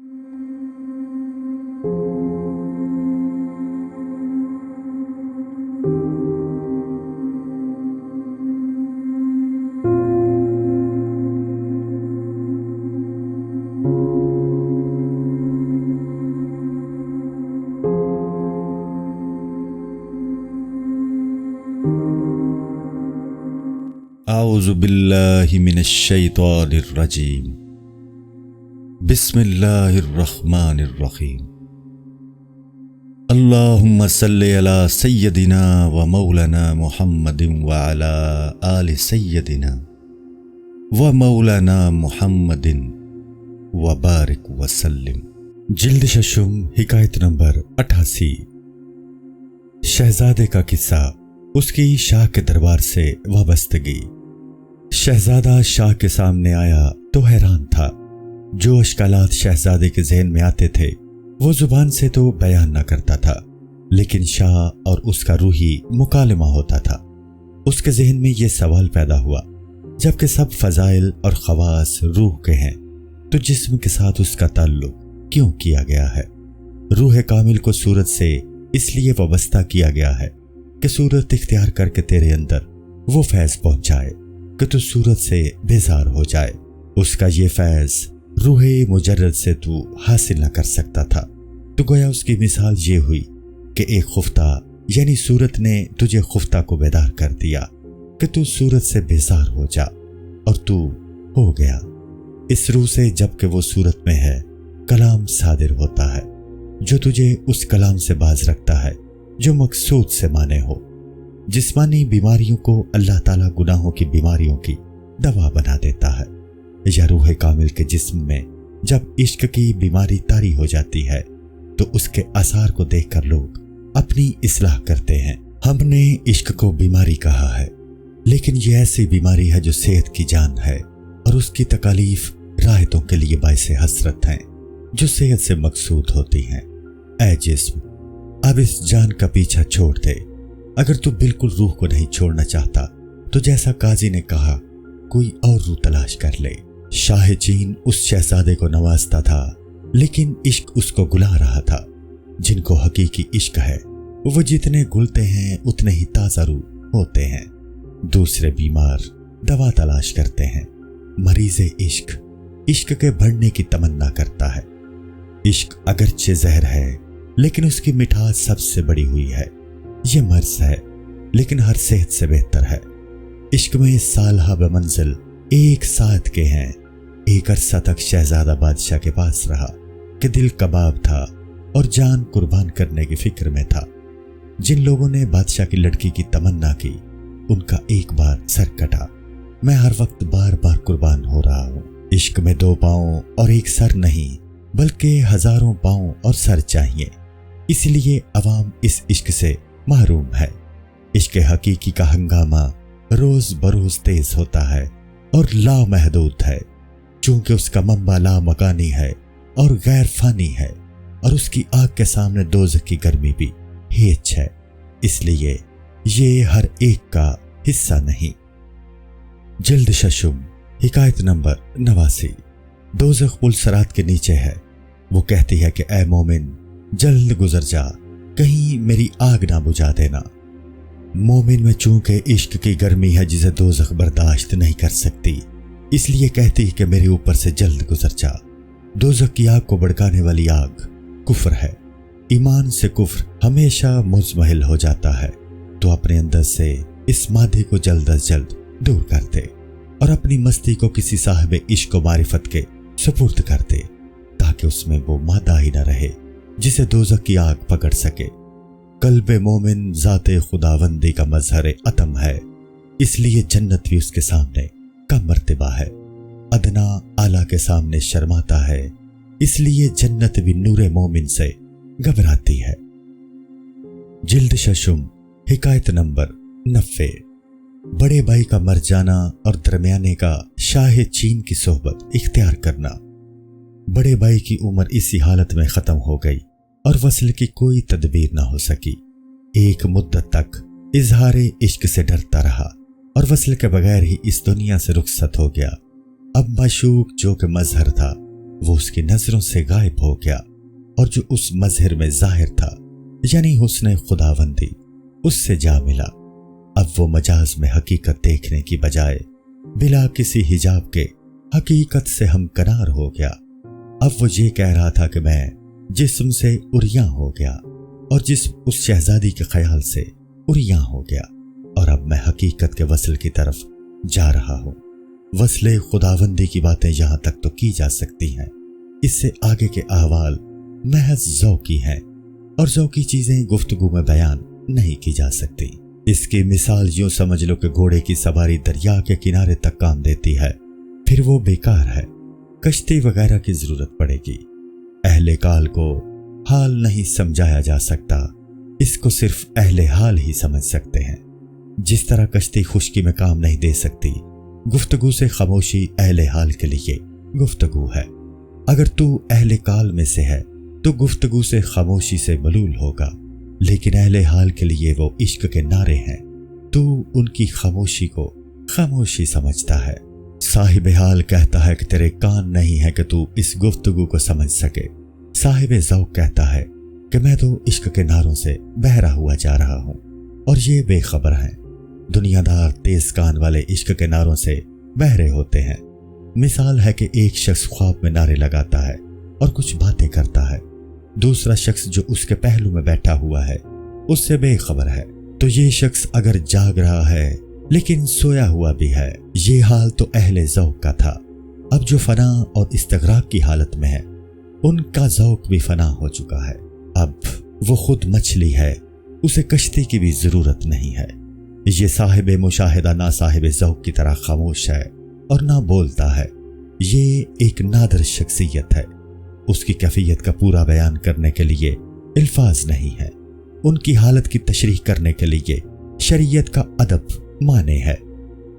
اعوذ باللہ من الشیطان الرجیم بسم اللہ الرحمن الرحیم اللہم صلی علی سیدنا و مولانا محمد وعلی آل سیدنا و مولانا محمد وبارک وسلم۔ جلد ششم، حکایت نمبر 88۔ شہزادے کا قصہ، اس کی شاہ کے دربار سے وابستگی۔ شہزادہ شاہ کے سامنے آیا تو حیران تھا۔ جو اشکالات شہزادے کے ذہن میں آتے تھے وہ زبان سے تو بیان نہ کرتا تھا، لیکن شاہ اور اس کا روحی مکالمہ ہوتا تھا۔ اس کے ذہن میں یہ سوال پیدا ہوا، جبکہ سب فضائل اور خواص روح کے ہیں تو جسم کے ساتھ اس کا تعلق کیوں کیا گیا ہے؟ روح کامل کو صورت سے اس لیے وابستہ کیا گیا ہے کہ صورت اختیار کر کے تیرے اندر وہ فیض پہنچائے کہ تو صورت سے بیزار ہو جائے۔ اس کا یہ فیض روح مجرد سے تو حاصل نہ کر سکتا تھا، تو گویا اس کی مثال یہ ہوئی کہ ایک خفتہ یعنی صورت نے تجھے خفتہ کو بیدار کر دیا کہ تو صورت سے بیزار ہو جا، اور تو ہو گیا۔ اس روح سے جب کہ وہ صورت میں ہے کلام صادر ہوتا ہے جو تجھے اس کلام سے باز رکھتا ہے جو مقصود سے مانے ہو۔ جسمانی بیماریوں کو اللہ تعالیٰ گناہوں کی بیماریوں کی دوا بنا دیتا ہے۔ یا روح کامل کے جسم میں جب عشق کی بیماری طاری ہو جاتی ہے تو اس کے آثار کو دیکھ کر لوگ اپنی اصلاح کرتے ہیں۔ ہم نے عشق کو بیماری کہا ہے، لیکن یہ ایسی بیماری ہے جو صحت کی جان ہے، اور اس کی تکالیف راحتوں کے لیے باعث حسرت ہیں جو صحت سے مقصود ہوتی ہیں۔ اے جسم، اب اس جان کا پیچھا چھوڑ دے۔ اگر تو بالکل روح کو نہیں چھوڑنا چاہتا تو جیسا قاضی نے کہا کوئی اور روح تلاش کر لے۔ شاہ چین اس شہزادے کو نوازتا تھا، لیکن عشق اس کو گلا رہا تھا۔ جن کو حقیقی عشق ہے وہ جتنے گلتے ہیں اتنے ہی تازہ روح ہوتے ہیں۔ دوسرے بیمار دوا تلاش کرتے ہیں، مریض عشق عشق کے بڑھنے کی تمنا کرتا ہے۔ عشق اگرچہ زہر ہے لیکن اس کی مٹھاس سب سے بڑی ہوئی ہے۔ یہ مرض ہے لیکن ہر صحت سے بہتر ہے۔ عشق میں سالہ بمنزل ایک ساتھ کے ہیں۔ ایک عرصہ تک شہزادہ بادشاہ کے پاس رہا کہ دل کباب تھا اور جان قربان کرنے کی فکر میں تھا۔ جن لوگوں نے بادشاہ کی لڑکی کی تمنا کی ان کا ایک بار سر کٹا۔ میں ہر وقت بار بار قربان ہو رہا ہوں۔ عشق میں 2 پاؤں اور ایک سر نہیں بلکہ ہزاروں پاؤں اور سر چاہیے، اس لیے عوام اس عشق سے محروم ہے۔ عشق حقیقی کا ہنگامہ روز بروز تیز ہوتا ہے اور لامحدود ہے، چونکہ اس کا منبع لامکانی ہے اور غیر فانی ہے، اور اس کی آگ کے سامنے دوزخ کی گرمی بھی ہیچ ہے، اس لیے یہ ہر ایک کا حصہ نہیں۔ جلد ششم، حکایت نمبر 89۔ دوزخ پلسرات کے نیچے ہے۔ وہ کہتی ہے کہ اے مومن، جلد گزر جا، کہیں میری آگ نہ بجھا دینا۔ مومن میں چونکہ عشق کی گرمی ہے جسے دوزخ برداشت نہیں کر سکتی، اس لیے کہتی ہے کہ میرے اوپر سے جلد گزر جا۔ دوزخ کی آگ کو بھڑکانے والی آگ کفر ہے۔ ایمان سے کفر ہمیشہ مزمحل ہو جاتا ہے، تو اپنے اندر سے اس مادے کو جلد از جلد دور کر دے اور اپنی مستی کو کسی صاحب عشق و معرفت کے سپرد کر دے، تاکہ اس میں وہ مادہ ہی نہ رہے جسے دوزخ کی آگ پکڑ سکے۔ قلب مومن ذات خداوندی کا مظہر عتم ہے، اس لیے جنت بھی اس کے سامنے کم مرتبہ ہے۔ ادنا اعلیٰ کے سامنے شرماتا ہے، اس لیے جنت بھی نور مومن سے گھبراتی ہے۔ جلد ششم، حکایت نمبر 90۔ بڑے بھائی کا مر جانا اور درمیانے کا شاہ چین کی صحبت اختیار کرنا۔ بڑے بھائی کی عمر اسی حالت میں ختم ہو گئی اور وصل کی کوئی تدبیر نہ ہو سکی۔ ایک مدت تک اظہار عشق سے ڈرتا رہا اور وصل کے بغیر ہی اس دنیا سے رخصت ہو گیا۔ اب معشوق جو کہ مظہر تھا وہ اس کی نظروں سے غائب ہو گیا اور جو اس مظہر میں ظاہر تھا یعنی حسن خداوندی اس سے جا ملا۔ اب وہ مجاز میں حقیقت دیکھنے کی بجائے بلا کسی حجاب کے حقیقت سے ہمکنار ہو گیا۔ اب وہ یہ کہہ رہا تھا کہ میں جسم سے عریاں ہو گیا اور جسم اس شہزادی کے خیال سے عریاں ہو گیا، اور اب میں حقیقت کے وصل کی طرف جا رہا ہوں۔ وصل خداوندی کی باتیں یہاں تک تو کی جا سکتی ہیں، اس سے آگے کے احوال محض ذوقی ہیں، اور ذوقی چیزیں گفتگو میں بیان نہیں کی جا سکتی۔ اس کی مثال یوں سمجھ لو کہ گھوڑے کی سواری دریا کے کنارے تک کام دیتی ہے، پھر وہ بیکار ہے، کشتی وغیرہ کی ضرورت پڑے گی۔ اہل کال کو حال نہیں سمجھایا جا سکتا، اس کو صرف اہل حال ہی سمجھ سکتے ہیں۔ جس طرح کشتی خشکی میں کام نہیں دے سکتی، گفتگو سے خاموشی اہل حال کے لیے گفتگو ہے۔ اگر تو اہل کال میں سے ہے تو گفتگو سے خاموشی سے ملول ہوگا، لیکن اہل حال کے لیے وہ عشق کے نعرے ہیں، تو ان کی خاموشی کو خاموشی سمجھتا ہے۔ صاحب حال کہتا ہے کہ تیرے کان نہیں ہے کہ تو اس گفتگو کو سمجھ سکے۔ صاحب ذوق کہتا ہے کہ میں تو عشق کے نعروں سے بہرا ہوا جا رہا ہوں، اور یہ بے خبر ہیں۔ دنیا دار تیز کان والے عشق کے نعروں سے بہرے ہوتے ہیں۔ مثال ہے کہ ایک شخص خواب میں نعرے لگاتا ہے اور کچھ باتیں کرتا ہے، دوسرا شخص جو اس کے پہلو میں بیٹھا ہوا ہے اس سے بے خبر ہے۔ تو یہ شخص اگر جاگ رہا ہے لیکن سویا ہوا بھی ہے، یہ حال تو اہل ذوق کا تھا۔ اب جو فنا اور استغراق کی حالت میں ہے، ان کا ذوق بھی فنا ہو چکا ہے۔ اب وہ خود مچھلی ہے، اسے کشتی کی بھی ضرورت نہیں ہے۔ یہ صاحب مشاہدہ نہ صاحب ذوق کی طرح خاموش ہے اور نہ بولتا ہے۔ یہ ایک نادر شخصیت ہے، اس کی کیفیت کا پورا بیان کرنے کے لیے الفاظ نہیں ہے۔ ان کی حالت کی تشریح کرنے کے لیے شریعت کا ادب مانے ہے۔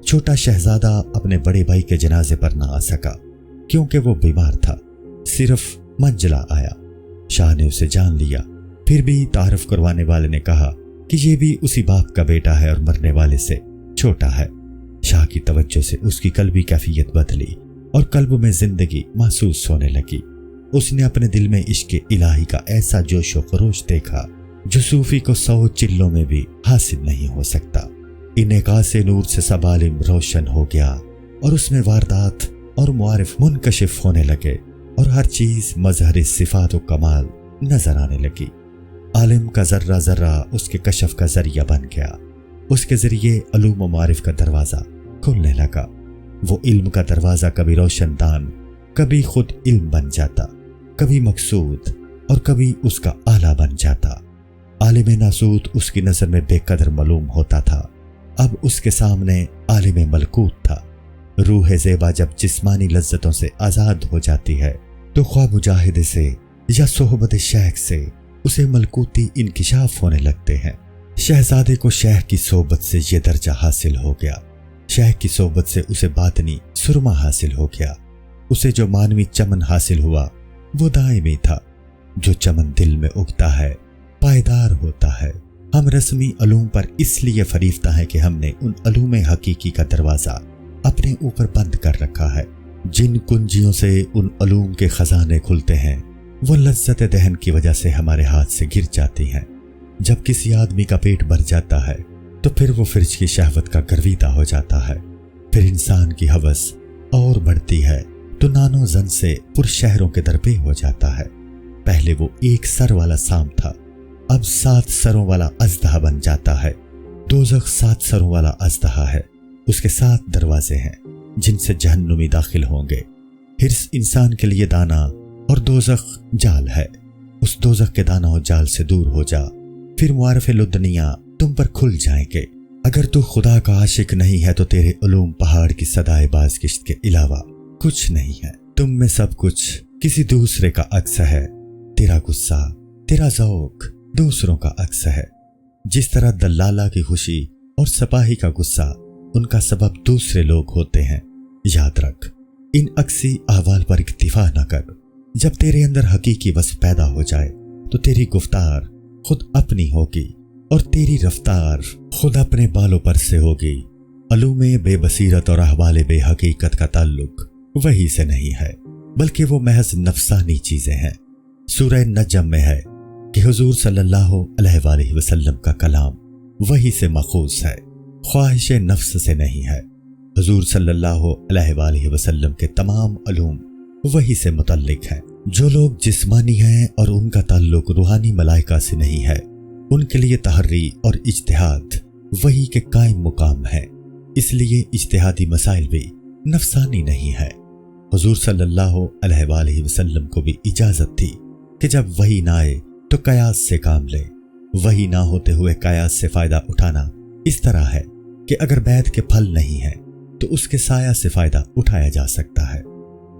چھوٹا شہزادہ اپنے بڑے بھائی کے جنازے پر نہ آ سکا کیونکہ وہ بیمار تھا، صرف منجلا آیا۔ شاہ نے اسے جان لیا، پھر بھی تعارف کروانے والے نے کہا کہ یہ بھی اسی باپ کا بیٹا ہے اور مرنے والے سے چھوٹا ہے۔ شاہ کی توجہ سے اس کی قلبی کیفیت بدلی اور قلب میں زندگی محسوس ہونے لگی۔ اس نے اپنے دل میں عشق الہی کا ایسا جوش و خروش دیکھا جو صوفی کو 100 چلوں میں بھی حاصل نہیں ہو سکتا۔ انعکاس نور سے سب عالم روشن ہو گیا اور اس میں واردات اور معارف منکشف ہونے لگے اور ہر چیز مظہر صفات و کمال نظر آنے لگی۔ عالم کا ذرہ ذرہ اس کے کشف کا ذریعہ بن گیا، اس کے ذریعے علوم و معارف کا دروازہ کھلنے لگا۔ وہ علم کا دروازہ کبھی روشن دان، کبھی خود علم بن جاتا، کبھی مقصود اور کبھی اس کا آلہ بن جاتا۔ عالم ناسوت اس کی نظر میں بے قدر معلوم ہوتا تھا، اب اس کے سامنے عالم ملکوت تھا۔ روح زیبا جب جسمانی لذتوں سے آزاد ہو جاتی ہے تو خواہ مجاہدے سے یا صحبت شیخ سے اسے ملکوتی انکشاف ہونے لگتے ہیں۔ شہزادے کو شیخ کی صحبت سے یہ درجہ حاصل ہو گیا، شیخ کی صحبت سے اسے باطنی سرما حاصل ہو گیا۔ اسے جو مانوی چمن حاصل ہوا وہ دائمی تھا۔ جو چمن دل میں اگتا ہے پائیدار ہوتا ہے۔ ہم رسمی علوم پر اس لیے فریفتہ ہیں کہ ہم نے ان علوم حقیقی کا دروازہ اپنے اوپر بند کر رکھا ہے۔ جن کنجیوں سے ان علوم کے خزانے کھلتے ہیں وہ لذت دہن کی وجہ سے ہمارے ہاتھ سے گر جاتی ہیں۔ جب کسی آدمی کا پیٹ بھر جاتا ہے تو پھر وہ فرج کی شہوت کا گرویدہ ہو جاتا ہے، پھر انسان کی ہوس اور بڑھتی ہے تو نانو زن سے پر شہروں کے درپے ہو جاتا ہے۔ پہلے وہ ایک سر والا سام تھا، اب 7 سروں والا اژدہا بن جاتا ہے۔ دوزخ 7 سروں والا اژدہا ہے، اس کے 7 دروازے ہیں جن سے جہنمی داخل ہوں گے۔ حرص انسان کے لیے دانا اور دوزخ جال ہے، اس دوزخ کے دانا اور جال سے دور ہو جا، پھر معارف لدنیاں تم پر کھل جائیں گے۔ اگر تو خدا کا عاشق نہیں ہے تو تیرے علوم پہاڑ کی صدائے باز گشت کے علاوہ کچھ نہیں ہے۔ تم میں سب کچھ کسی دوسرے کا عکس ہے، تیرا غصہ، تیرا ذوق دوسروں کا عکس ہے۔ جس طرح دلالہ کی خوشی اور سپاہی کا غصہ ان کا سبب دوسرے لوگ ہوتے ہیں، یاد رکھ ان عکسی احوال پر اکتفا نہ کر۔ جب تیرے اندر حقیقی وصف پیدا ہو جائے تو تیری گفتار خود اپنی ہوگی اور تیری رفتار خود اپنے بالوں پر سے ہوگی۔ علوم بے بصیرت اور احوال بے حقیقت کا تعلق وہی سے نہیں ہے، بلکہ وہ محض نفسانی چیزیں ہیں۔ سورہ نجم میں ہے کہ حضور صلی اللہ علیہ وآلہ وسلم کا کلام وحی سے ماخوذ ہے، خواہش نفس سے نہیں ہے۔ حضور صلی اللہ علیہ وآلہ وسلم کے تمام علوم وحی سے متعلق ہیں۔ جو لوگ جسمانی ہیں اور ان کا تعلق روحانی ملائکہ سے نہیں ہے، ان کے لیے تحری اور اجتہاد وحی کے قائم مقام ہے، اس لیے اجتہادی مسائل بھی نفسانی نہیں ہے۔ حضور صلی اللہ علیہ وآلہ وسلم کو بھی اجازت تھی کہ جب وحی نہ آئے تو قیاس سے کام لے۔ وحی نہ ہوتے ہوئے قیاس سے فائدہ اٹھانا اس طرح ہے کہ اگر بیت کے پھل نہیں ہیں تو اس کے سایہ سے فائدہ اٹھایا جا سکتا ہے۔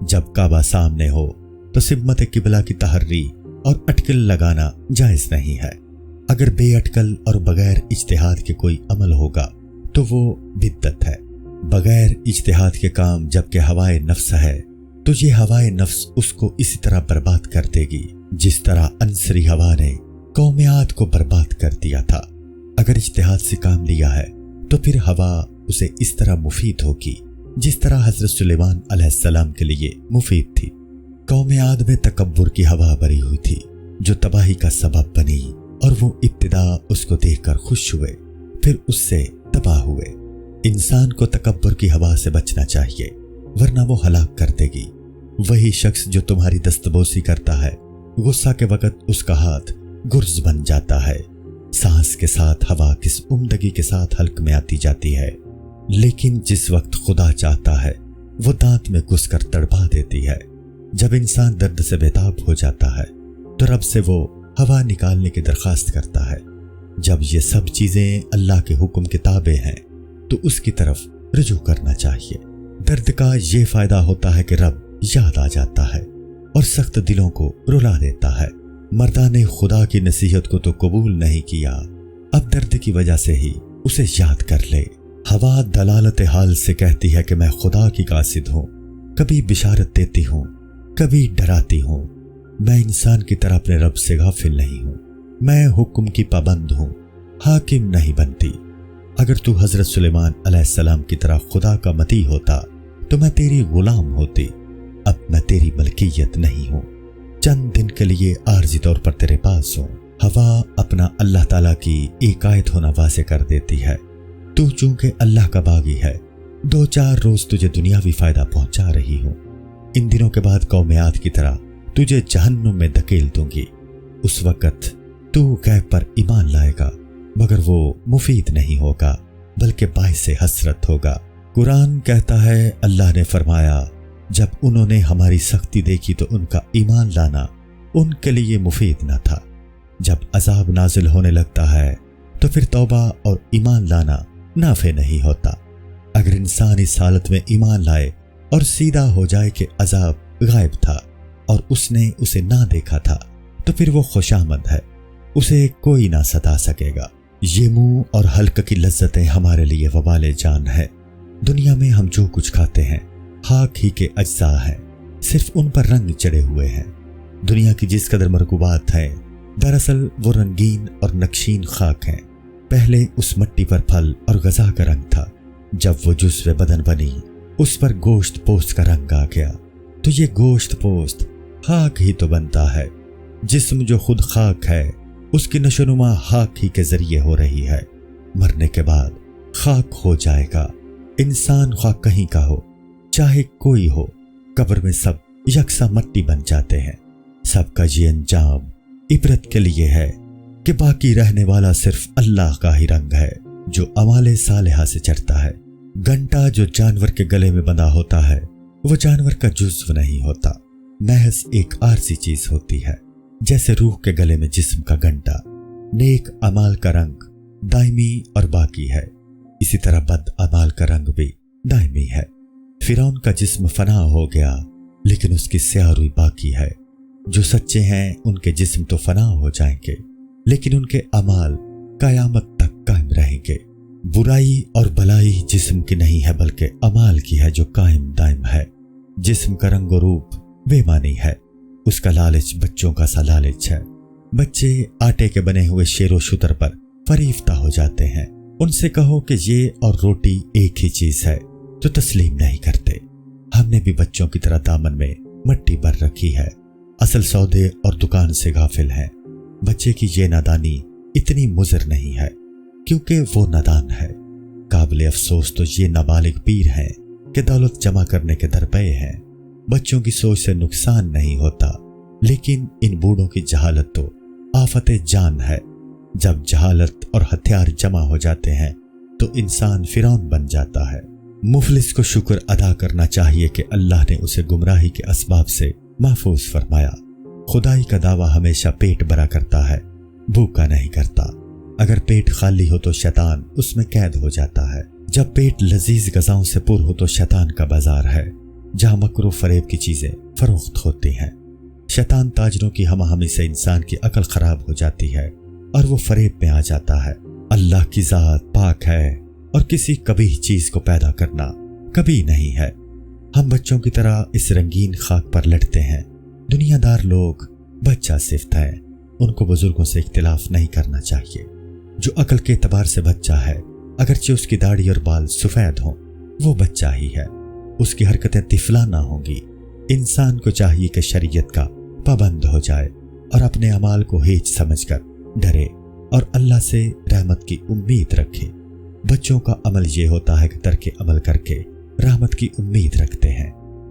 جب کعبہ سامنے ہو تو سمت قبلہ کی تحری اور اٹکل لگانا جائز نہیں ہے۔ اگر بے اٹکل اور بغیر اجتہاد کے کوئی عمل ہوگا تو وہ بدعت ہے۔ بغیر اجتہاد کے کام جبکہ ہوائے نفس ہے تو یہ ہوائے نفس اس کو اسی طرح برباد کر دے گی جس طرح انصری ہوا نے قوم عاد کو برباد کر دیا تھا۔ اگر اجتہاد سے کام لیا ہے تو پھر ہوا اسے اس طرح مفید ہوگی جس طرح حضرت سلیمان علیہ السلام کے لیے مفید تھی۔ قوم عاد میں تکبر کی ہوا بری ہوئی تھی جو تباہی کا سبب بنی، اور وہ ابتدا اس کو دیکھ کر خوش ہوئے پھر اس سے تباہ ہوئے۔ انسان کو تکبر کی ہوا سے بچنا چاہیے ورنہ وہ ہلاک کر دے گی۔ وہی شخص جو تمہاری دستبوسی کرتا ہے، غصہ کے وقت اس کا ہاتھ گرز بن جاتا ہے۔ سانس کے ساتھ ہوا کس عمدگی کے ساتھ حلق میں آتی جاتی ہے، لیکن جس وقت خدا چاہتا ہے وہ دانت میں گھس کر تڑپا دیتی ہے۔ جب انسان درد سے بےتاب ہو جاتا ہے تو رب سے وہ ہوا نکالنے کی درخواست کرتا ہے۔ جب یہ سب چیزیں اللہ کے حکم کے تابع ہیں تو اس کی طرف رجوع کرنا چاہیے۔ درد کا یہ فائدہ ہوتا ہے کہ رب یاد آ جاتا ہے اور سخت دلوں کو رلا دیتا ہے۔ مردہ نے خدا کی نصیحت کو تو قبول نہیں کیا، اب درد کی وجہ سے ہی اسے یاد کر لے۔ ہوا دلالت حال سے کہتی ہے کہ میں خدا کی قاصد ہوں، کبھی بشارت دیتی ہوں، کبھی ڈراتی ہوں۔ میں انسان کی طرح اپنے رب سے غافل نہیں ہوں، میں حکم کی پابند ہوں، حاکم نہیں بنتی۔ اگر تو حضرت سلیمان علیہ السلام کی طرح خدا کا مطیع ہوتا تو میں تیری غلام ہوتی، اب میں تیری ملکیت نہیں ہوں، چند دن کے لیے عارضی طور پر تیرے پاس ہوں۔ ہوا اپنا اللہ تعالیٰ کی عقائد ہونا واضح کر دیتی ہے۔ تو چونکہ اللہ کا باغی ہے، 2-4 روز تجھے دنیاوی فائدہ پہنچا رہی ہوں، ان دنوں کے بعد قوم عاد کی طرح تجھے جہنم میں دھکیل دوں گی۔ اس وقت تو غیب پر ایمان لائے گا مگر وہ مفید نہیں ہوگا بلکہ باعث حسرت ہوگا۔ قرآن کہتا ہے اللہ نے فرمایا جب انہوں نے ہماری سختی دیکھی تو ان کا ایمان لانا ان کے لیے مفید نہ تھا۔ جب عذاب نازل ہونے لگتا ہے تو پھر توبہ اور ایمان لانا نافع نہیں ہوتا۔ اگر انسان اس حالت میں ایمان لائے اور سیدھا ہو جائے کہ عذاب غائب تھا اور اس نے اسے نہ دیکھا تھا تو پھر وہ خوشامد ہے، اسے کوئی نہ ستا سکے گا۔ یہ منہ اور حلق کی لذتیں ہمارے لیے وبال جان ہے۔ دنیا میں ہم جو کچھ کھاتے ہیں خاک ہی کے اجزاء ہیں، صرف ان پر رنگ چڑھے ہوئے ہیں۔ دنیا کی جس قدر مرغوبات ہیں دراصل وہ رنگین اور نقشین خاک ہیں۔ پہلے اس مٹی پر پھل اور غذا کا رنگ تھا، جب وہ جزو بدن بنی اس پر گوشت پوست کا رنگ آ گیا تو یہ گوشت پوست خاک ہی تو بنتا ہے۔ جسم جو خود خاک ہے اس کی نشوونما خاک ہی کے ذریعے ہو رہی ہے۔ مرنے کے بعد خاک ہو جائے گا۔ انسان خواہ کہیں کا ہو چاہے کوئی ہو، قبر میں سب یکساں مٹی بن جاتے ہیں۔ سب کا یہ انجام عبرت کے لیے ہے کہ باقی رہنے والا صرف اللہ کا ہی رنگ ہے جو اعمال صالحہ سے چڑھتا ہے۔ گھنٹا جو جانور کے گلے میں بندھا ہوتا ہے وہ جانور کا جزو نہیں ہوتا، محض ایک عارضی چیز ہوتی ہے، جیسے روح کے گلے میں جسم کا گھنٹا۔ نیک اعمال کا رنگ دائمی اور باقی ہے، اسی طرح بد اعمال کا رنگ بھی دائمی ہے۔ فرعون کا جسم فنا ہو گیا لیکن اس کی سیاہ روئی باقی ہے۔ جو سچے ہیں ان کے جسم تو فنا ہو جائیں گے لیکن ان کے اعمال قیامت تک قائم رہیں گے۔ برائی اور بلائی جسم کی نہیں ہے بلکہ اعمال کی ہے جو قائم دائم ہے۔ جسم کا رنگ و روپ بے معنی ہے، اس کا لالچ بچوں کا سا لالچ ہے۔ بچے آٹے کے بنے ہوئے شیر و شتر پر فریفتہ ہو جاتے ہیں، ان سے کہو کہ یہ اور روٹی ایک ہی چیز ہے تو تسلیم نہیں کرتے۔ ہم نے بھی بچوں کی طرح دامن میں مٹی بھر رکھی ہے، اصل سودے اور دکان سے غافل ہیں۔ بچے کی یہ نادانی اتنی مضر نہیں ہے کیونکہ وہ نادان ہے۔ قابل افسوس تو یہ نابالغ پیر ہیں کہ دولت جمع کرنے کے درپے ہیں۔ بچوں کی سوچ سے نقصان نہیں ہوتا، لیکن ان بوڑھوں کی جہالت تو آفت جان ہے۔ جب جہالت اور ہتھیار جمع ہو جاتے ہیں تو انسان فرعون بن جاتا ہے۔ مفلس کو شکر ادا کرنا چاہیے کہ اللہ نے اسے گمراہی کے اسباب سے محفوظ فرمایا۔ خدائی کا دعویٰ ہمیشہ پیٹ بھرا کرتا ہے، بھوکا نہیں کرتا۔ اگر پیٹ خالی ہو تو شیطان اس میں قید ہو جاتا ہے۔ جب پیٹ لذیذ غذاؤں سے پر ہو تو شیطان کا بازار ہے، جہاں مکر و فریب کی چیزیں فروخت ہوتی ہیں۔ شیطان تاجروں کی ہمہ ہمی سے انسان کی عقل خراب ہو جاتی ہے اور وہ فریب میں آ جاتا ہے۔ اللہ کی ذات پاک ہے اور کسی قبیح چیز کو پیدا کرنا کبھی نہیں ہے۔ ہم بچوں کی طرح اس رنگین خاک پر لٹتے ہیں۔ دنیا دار لوگ بچہ صفت ہے، ان کو بزرگوں سے اختلاف نہیں کرنا چاہیے۔ جو عقل کے اعتبار سے بچہ ہے، اگرچہ اس کی داڑھی اور بال سفید ہوں، وہ بچہ ہی ہے، اس کی حرکتیں طفلانہ ہوں گی۔ انسان کو چاہیے کہ شریعت کا پابند ہو جائے اور اپنے اعمال کو ہیچ سمجھ کر ڈرے اور اللہ سے رحمت کی امید رکھے۔ بچوں کا عمل یہ ہوتا ہے کہ ترک عمل کر کے رحمت کی امید رکھتے ہیں۔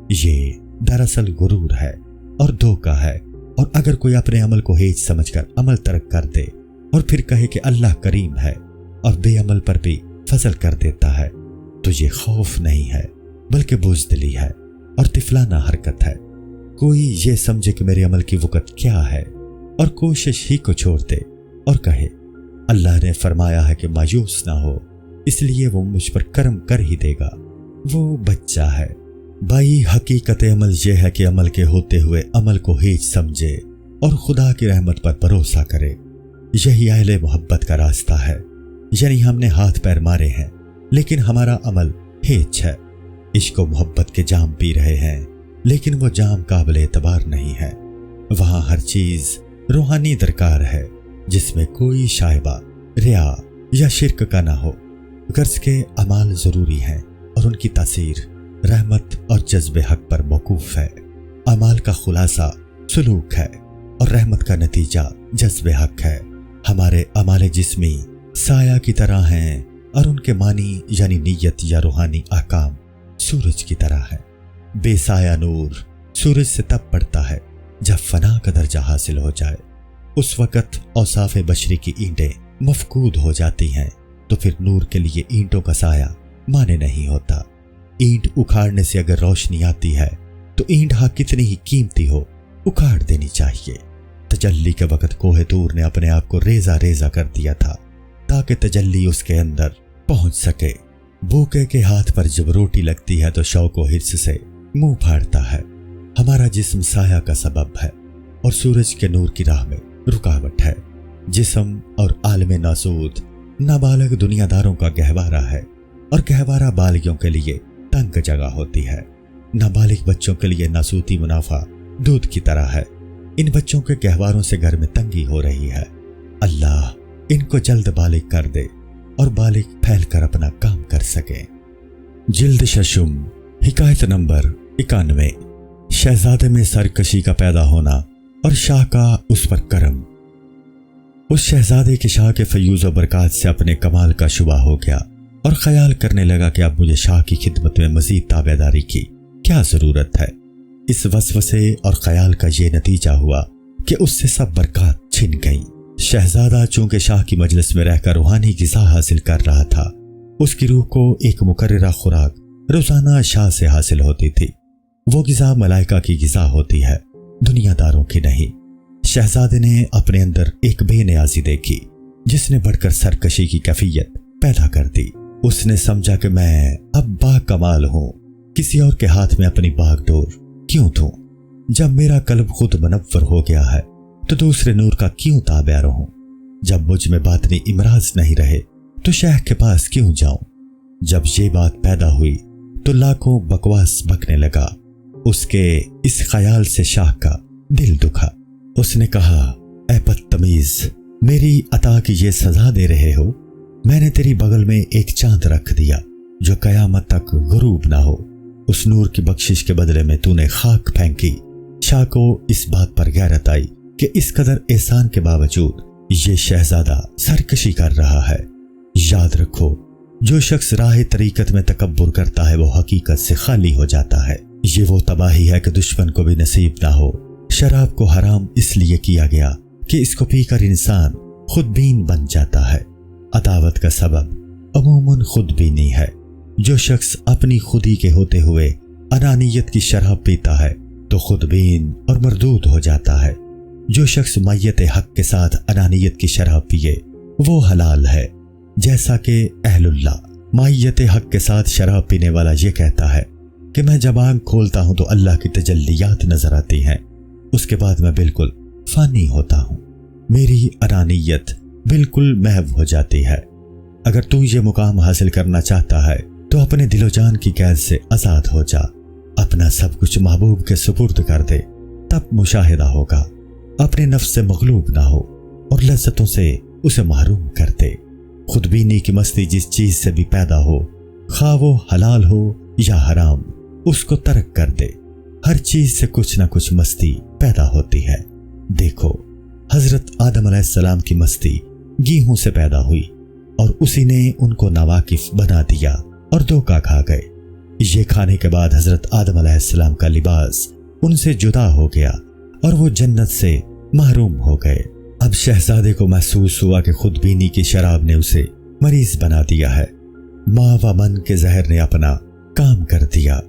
یہ دراصل غرور ہے اور دھوکہ ہے، اور اگر کوئی اپنے عمل کو ہیچ سمجھ کر عمل ترک کر دے اور پھر کہے کہ اللہ کریم ہے اور بے عمل پر بھی فضل کر دیتا ہے، تو یہ خوف نہیں ہے بلکہ بزدلی ہے اور طفلانہ حرکت ہے۔ کوئی یہ سمجھے کہ میرے عمل کی وقت کیا ہے اور کوشش ہی کو چھوڑ دے اور کہے اللہ نے فرمایا ہے کہ مایوس نہ ہو، اس لیے وہ مجھ پر کرم کر ہی دے گا، وہ بچہ ہے۔ بھائی، حقیقت عمل یہ ہے کہ عمل کے ہوتے ہوئے عمل کو ہیچ سمجھے اور خدا کی رحمت پر بھروسہ کرے۔ یہی اہل محبت کا راستہ ہے۔ یعنی ہم نے ہاتھ پیر مارے ہیں لیکن ہمارا عمل ہیچ ہے۔ عشق و محبت کے جام پی رہے ہیں لیکن وہ جام قابل اعتبار نہیں ہے۔ وہاں ہر چیز روحانی درکار ہے جس میں کوئی شائبہ، ریا یا شرک کا نہ ہو۔ غرض کے اعمال ضروری ہیں اور ان کی تاثیر رحمت اور جذب حق پر موقوف ہے۔ اعمال کا خلاصہ سلوک ہے اور رحمت کا نتیجہ جذب حق ہے۔ ہمارے اعمال جسمی سایہ کی طرح ہیں اور ان کے معنی یعنی نیت یا روحانی احکام سورج کی طرح ہے۔ بے سایہ نور سورج سے تب پڑتا ہے جب فنا کا درجہ حاصل ہو جائے۔ اس وقت اوصاف بشری کی اینٹیں مفقود ہو جاتی ہیں، تو پھر نور کے لیے اینٹوں کا سایہ مانے نہیں ہوتا۔ اینٹ اکھاڑنے سے اگر روشنی آتی ہے تو اینٹ ہاں کتنی ہی قیمتی ہو اکھاڑ دینی چاہیے۔ تجلی کے وقت کوہ طور نے اپنے آپ کو ریزہ ریزہ کر دیا تھا تاکہ تجلی اس کے اندر پہنچ سکے۔ بھوکے کے ہاتھ پر جب روٹی لگتی ہے تو شوق و حرص سے منہ پھاڑتا ہے۔ ہمارا جسم سایہ کا سبب ہے اور سورج کے نور کی راہ میں رکاوٹ ہے۔ جسم اور عالم ناسود نابالغ دنیا داروں کا گہوارہ ہے اور گہوارہ بالغوں کے لیے تنگ جگہ ہوتی ہے۔ نابالغ بچوں کے لیے ناسوتی منافع دودھ کی طرح ہے۔ ان بچوں کے گہواروں سے گھر میں تنگی ہو رہی ہے۔ اللہ ان کو جلد بالغ کر دے اور بالغ پھیل کر اپنا کام کر سکے۔ جلد ششم، حکایت نمبر 91۔ شہزادے میں سرکشی کا پیدا ہونا اور شاہ کا اس پر کرم۔ اس شہزادے کے شاہ کے فیوز و برکات سے اپنے کمال کا شبہ ہو گیا اور خیال کرنے لگا کہ اب مجھے شاہ کی خدمت میں مزید تابعداری کی کیا ضرورت ہے۔ اس وسوسے اور خیال کا یہ نتیجہ ہوا کہ اس سے سب برکات چھن گئیں۔ شہزادہ چونکہ شاہ کی مجلس میں رہ کر روحانی غذا حاصل کر رہا تھا، اس کی روح کو ایک مقررہ خوراک روزانہ شاہ سے حاصل ہوتی تھی۔ وہ غذا ملائکہ کی غذا ہوتی ہے، دنیا داروں کی نہیں۔ شہزادے نے اپنے اندر ایک بے نیازی دیکھی جس نے بڑھ کر سرکشی کی کیفیت پیدا کر دی۔ اس نے سمجھا کہ میں اب با کمال ہوں، کسی اور کے ہاتھ میں اپنی باغ ڈور کیوں دوں؟ جب میرا قلب خود منور ہو گیا ہے تو دوسرے نور کا کیوں تابع رہوں؟ جب مجھ میں باطنی امراض نہیں رہے تو شیخ کے پاس کیوں جاؤں؟ جب یہ بات پیدا ہوئی تو لاکھوں بکواس بکنے لگا۔ اس کے اس خیال سے شاہ کا دل دکھا۔ اس نے کہا، اے بدتمیز، میری عطا کی یہ سزا دے رہے ہو؟ میں نے تیری بغل میں ایک چاند رکھ دیا جو قیامت تک غروب نہ ہو۔ اس نور کی بخشش کے بدلے میں تو نے خاک پھینکی شاہ کو اس بات پر غیرت آئی کہ اس قدر احسان کے باوجود یہ شہزادہ سرکشی کر رہا ہے۔ یاد رکھو، جو شخص راہ طریقت میں تکبر کرتا ہے وہ حقیقت سے خالی ہو جاتا ہے۔ یہ وہ تباہی ہے کہ دشمن کو بھی نصیب نہ ہو۔ شراب کو حرام اس لیے کیا گیا کہ اس کو پی کر انسان خود بین بن جاتا ہے۔ عداوت کا سبب عموماً خود بینی ہے۔ جو شخص اپنی خودی کے ہوتے ہوئے انانیت کی شراب پیتا ہے تو خود بین اور مردود ہو جاتا ہے۔ جو شخص میت حق کے ساتھ انانیت کی شراب پیے وہ حلال ہے، جیسا کہ اہل اللہ میت حق کے ساتھ شراب پینے والا یہ کہتا ہے کہ میں جب آنکھ کھولتا ہوں تو اللہ کی تجلیات نظر آتی ہیں، اس کے بعد میں بالکل فانی ہوتا ہوں، میری انانیت بالکل محو ہو جاتی ہے۔ اگر تو یہ مقام حاصل کرنا چاہتا ہے تو اپنے دل و جان کی قید سے آزاد ہو جا، اپنا سب کچھ محبوب کے سپرد کر دے، تب مشاہدہ ہوگا۔ اپنے نفس سے مغلوب نہ ہو اور لذتوں سے اسے محروم کر دے۔ خود بینی کی مستی جس چیز سے بھی پیدا ہو، خواہ وہ حلال ہو یا حرام، اس کو ترک کر دے۔ ہر چیز سے کچھ نہ کچھ مستی پیدا ہوتی ہے۔ دیکھو، حضرت آدم علیہ السلام کی مستی گیہوں سے پیدا ہوئی اور اسی نے ان کو ناواقف بنا دیا اور دھوکہ کھا گئے۔ یہ کھانے کے بعد حضرت آدم علیہ السلام کا لباس ان سے جدا ہو گیا اور وہ جنت سے محروم ہو گئے۔ اب شہزادے کو محسوس ہوا کہ خود بینی کی شراب نے اسے مریض بنا دیا ہے۔ ماں و من کے زہر نے اپنا کام کر دیا۔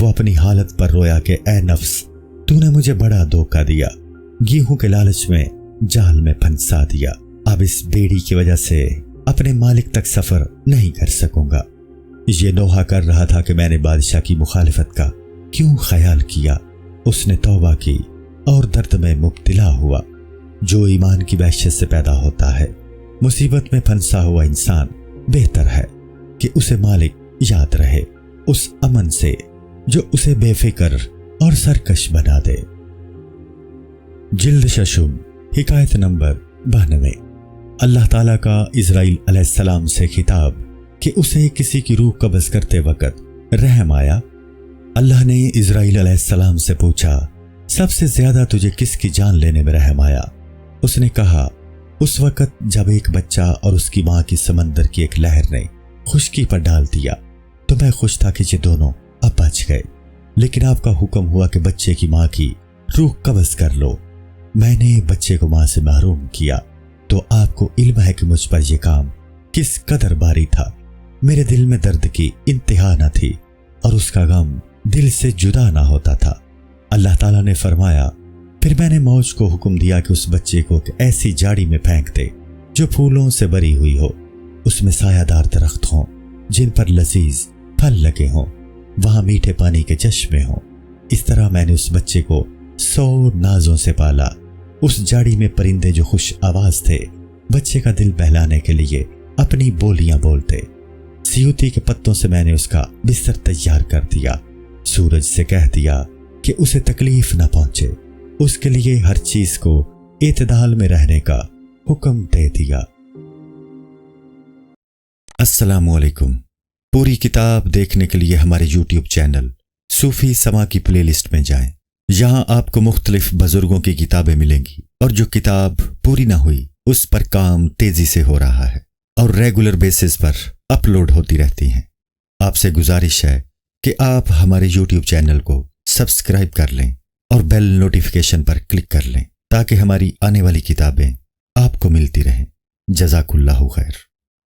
وہ اپنی حالت پر رویا کہ اے نفس، تو نے مجھے بڑا دھوکہ دیا، گیہوں کے لالچ میں جال میں پھنسا دیا۔ اب اس بیڑی کی وجہ سے اپنے مالک تک سفر نہیں کر سکوں گا۔ یہ نوحہ کر رہا تھا کہ میں نے بادشاہ کی مخالفت کا کیوں خیال کیا۔ اس نے توبہ کی اور درد میں مبتلا ہوا۔ جو ایمان کی وحشت سے پیدا ہوتا ہے، مصیبت میں پھنسا ہوا انسان بہتر ہے کہ اسے مالک یاد رہے، اس امن سے جو اسے بے فکر اور سرکش بنا دے۔ جلد ششم، حکایت نمبر 92۔ اللہ تعالیٰ کا اسرائیل علیہ السلام سے خطاب کہ اسے کسی کی روح قبض کرتے وقت رحم آیا۔ اللہ نے اسرائیل علیہ السلام سے پوچھا، سب سے زیادہ تجھے کس کی جان لینے میں رحم آیا؟ اس نے کہا، اس وقت جب ایک بچہ اور اس کی ماں کی سمندر کی ایک لہر نے خشکی پر ڈال دیا تو میں خوش تھا کہ یہ دونوں اب بچ گئے، لیکن آپ کا حکم ہوا کہ بچے کی ماں کی روح قبض کر لو۔ میں نے بچے کو ماں سے محروم کیا تو آپ کو علم ہے کہ مجھ پر یہ کام کس قدر بھاری تھا۔ میرے دل میں درد کی انتہا نہ تھی اور اس کا غم دل سے جدا نہ ہوتا تھا۔ اللہ تعالیٰ نے فرمایا، پھر میں نے موج کو حکم دیا کہ اس بچے کو ایک ایسی جھاڑی میں پھینک دے جو پھولوں سے بری ہوئی ہو، اس میں سایہ دار درخت ہوں جن پر لذیذ پھل لگے ہوں، وہاں میٹھے پانی کے چشمے ہوں۔ اس طرح میں نے اس بچے کو 100 نازوں سے پالا۔ اس جھاڑی میں پرندے جو خوش آواز تھے بچے کا دل بہلانے کے لیے اپنی بولیاں بولتے۔ سیوتی کے پتوں سے میں نے اس کا بستر تیار کر دیا۔ سورج سے کہہ دیا کہ اسے تکلیف نہ پہنچے، اس کے لیے ہر چیز کو اعتدال میں رہنے کا حکم دے دیا۔ السلام علیکم۔ پوری کتاب دیکھنے کے لیے ہمارے یوٹیوب چینل صوفی سما کی پلے لسٹ میں جائیں۔ یہاں آپ کو مختلف بزرگوں کی کتابیں ملیں گی اور جو کتاب پوری نہ ہوئی اس پر کام تیزی سے ہو رہا ہے اور ریگولر بیسس پر اپلوڈ ہوتی رہتی ہیں۔ آپ سے گزارش ہے کہ آپ ہمارے یوٹیوب چینل کو سبسکرائب کر لیں اور بیل نوٹیفیکیشن پر کلک کر لیں تاکہ ہماری آنے والی کتابیں آپ کو ملتی رہیں۔ جزاک اللہ خیر۔